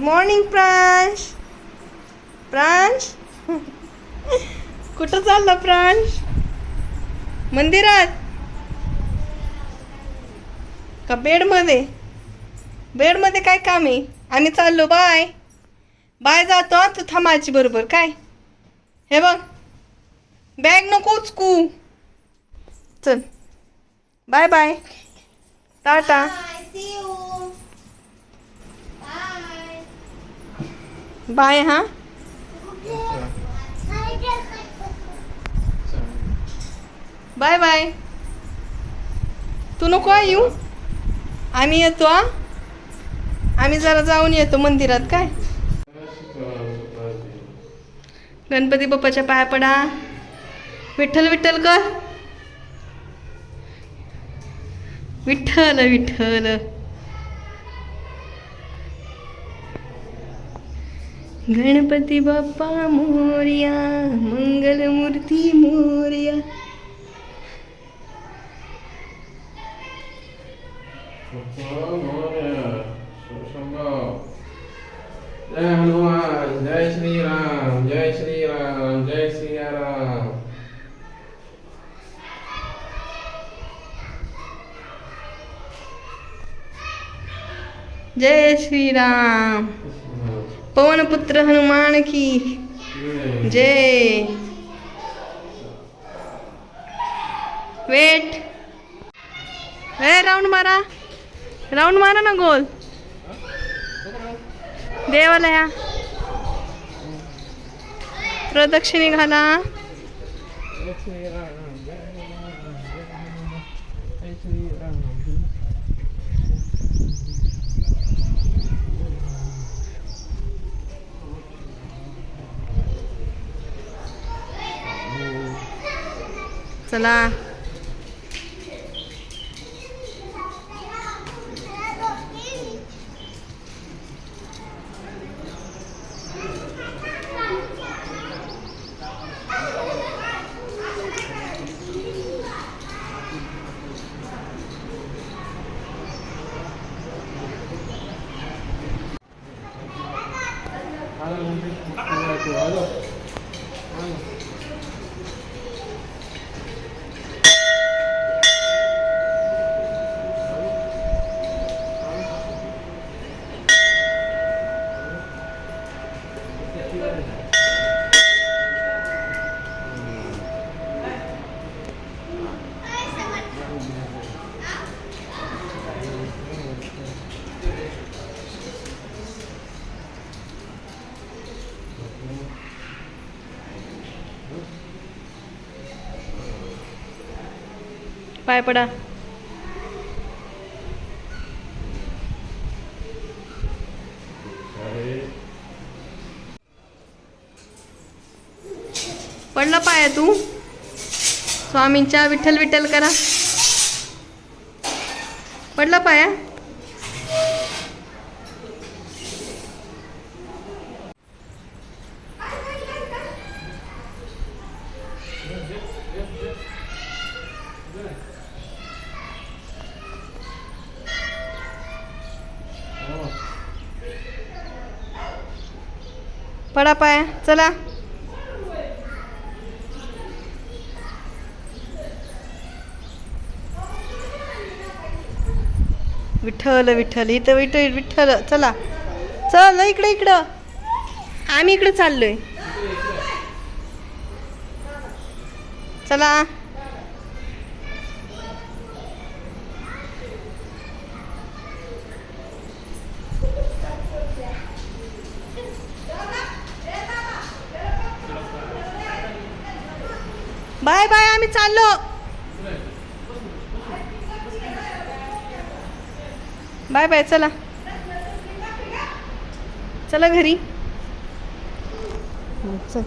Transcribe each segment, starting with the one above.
Morning प्रांश. प्रांश कुठं चालला प्रांश? मंदिरात का बेडमध्ये? बेडमध्ये काय काम आहे? आम्ही चाललो. Bye bye. जातो तू थांबायची बरोबर. काय हे बघ, बॅग नको उचकू. चल बाय बाय. टाटा. बाय. हा बाय बाय. तू नको येऊ. आम्ही येतो. आम्ही जरा जाऊन येतो मंदिरात. काय गणपती बाप्पाच्या पाया पडा. विठ्ठल विठ्ठल कर. विठ्ठल विठ्ठल. गणपती बाप्पा मोरया, मंगलमूर्ती मोरया. जय हनुमान. जय श्रीराम. जय श्रीराम. जय सियाराम. जय श्रीराम. पवनपुत्र हनुमान की जय. वेट. राऊंड मारा. राऊंड मारा ना गोल. देवाला या. प्रदक्षिणे घाला. चला. पाय पडा. पडला पाया तू. स्वामींच्या विठ्ठल विठ्ठल करा. पडला पाया. पडा पाया. चला. विठ्ठल विठ्ठल. इथं विठ्ठल विठ्ठल. चला चल इकडे. इकडं आम्ही इकडे चाललोय. चला. Bye bye. आम्ही चाललो. Bye bye. चला चला घरी. चल.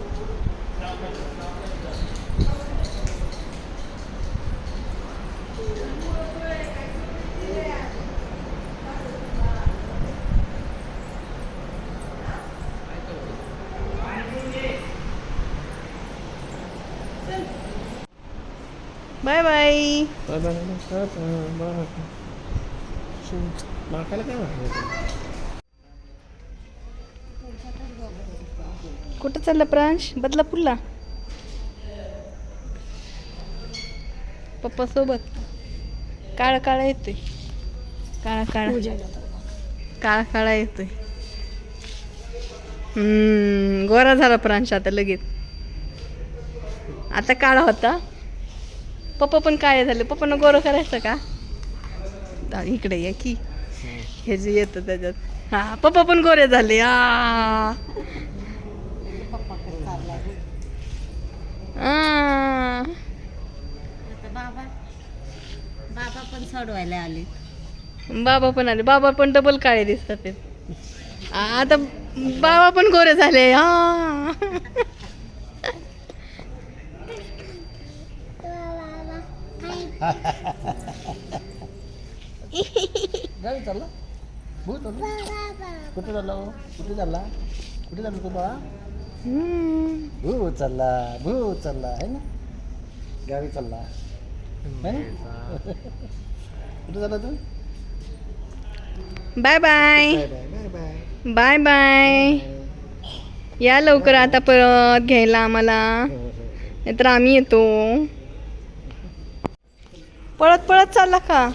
Bye bye. माकाला काय वाटलं? कुठं चालला प्रांश? बदलापूरला पप्पा सोबत. काळा काळा येतोय, काळा काळा काळा काळा येतोय. गोरा झाला प्रांश आता लगेच. आता काळा होता. पप्पा पण काळे झाले. पप्पांना गोरं करायचं का? इकडे या की हे जे येतं त्याच्यात. हा पप्पा पण गोरे झाले. बाबा पण सोडवायला आले. बाबा पण आले. बाबा पण डबल काळे दिसतात ते. आता बाबा पण गोरे झाले. गावी चालला भू चालला कुठे चालला कुठे चालला कुठे चालला तू बाळा भू चालला आहे ना गावी चालला है ना कुठे चालला तू bye bye bye bye bye bye. या लवकर आता परत घ्यायला आम्हाला, नाहीतर आम्ही येतो. पळत पळत चालला का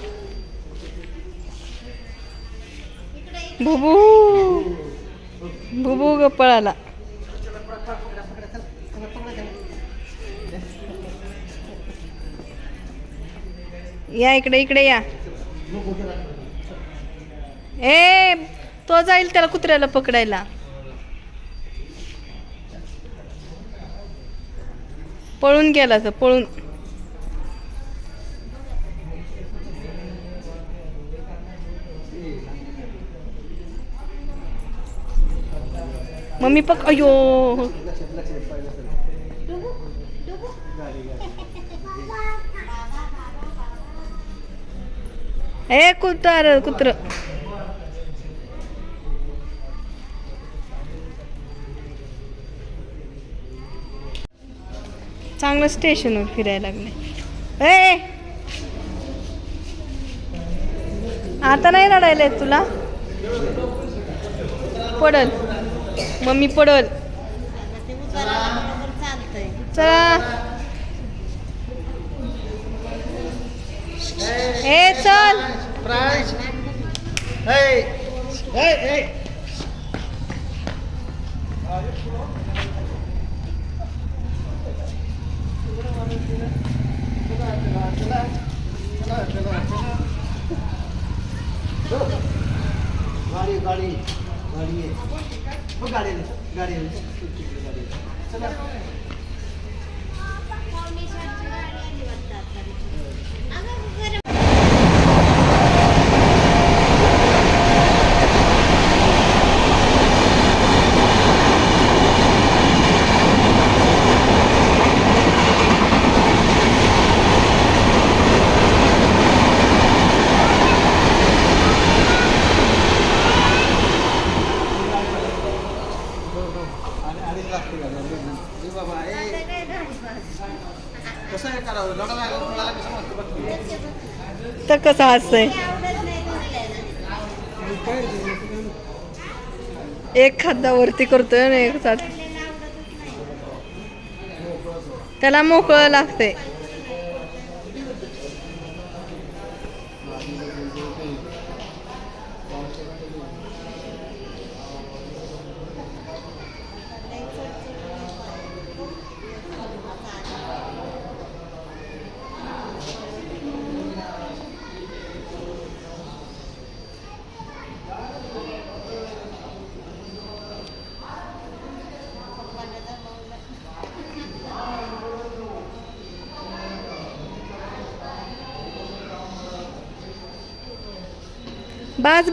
भुबू? भुबू ग पळाला. या इकडे इकडे या. ए तो जाईल त्याला कुत्र्याला पकडायला. पळून गेला तर पळून. मम्मी पक अयो ए कुत्र चांगलं स्टेशनवर फिरायला लागले. ए आता नाही रडायला येत तुला? पडल मम्मी पडल. चला ए चल. गाडी गाडी गाडी आहे गाडी गाडी चला तर कसं हसतंय. एक खांदा वरती करतोय ना एक साथ. त्याला मोकळं लागतंय.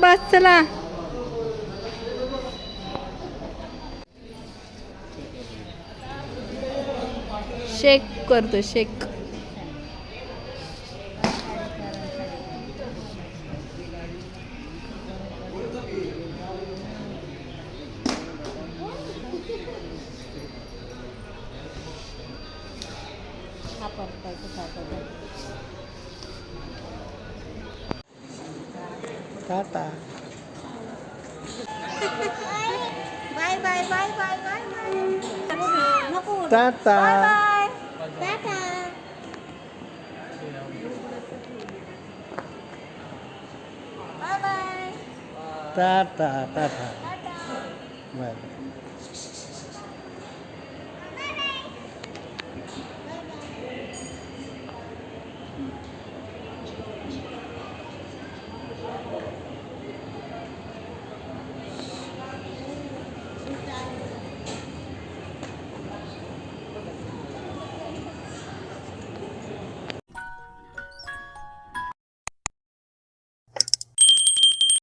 बस चला. शेक करतो shake. Tata bye bye bye bye bye bye bye नको tata bye tata bye bye tata tata bye